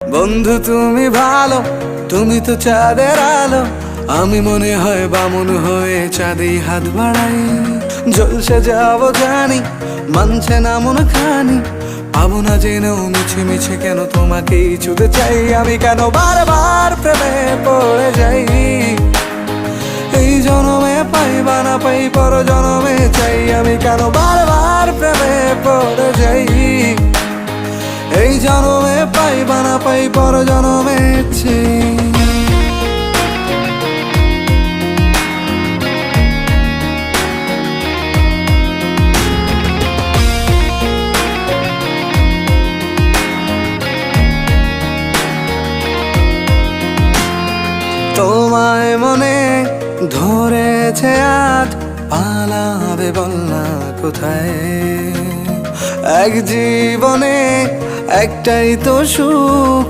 বন্ধু তুমি ভালো, তুমি তো চাঁদের আলো, আমি মনে হয় বামুন হয়ে চাঁদে হাত বাড়াই। জলসে যাবো জানি, মানছে না মন খানি, পাবো না জেনেও মিছে মিছে কেন তোমাকেই ছুঁতে চাই। আমি কেন বারবার প্রেমে পড়ে যাই, এই জনমে পাই বা না পাই পর জনমে চাই। আমি কেন বারবার প্রেমে পড়ে যাই, এই জনমে পাই বা না পাই পর জনমে চাই। তোমায় মনে ধরেছে আজ, পালাবে বল না কোথায়। এক জীবনে একটাই তো সুখ,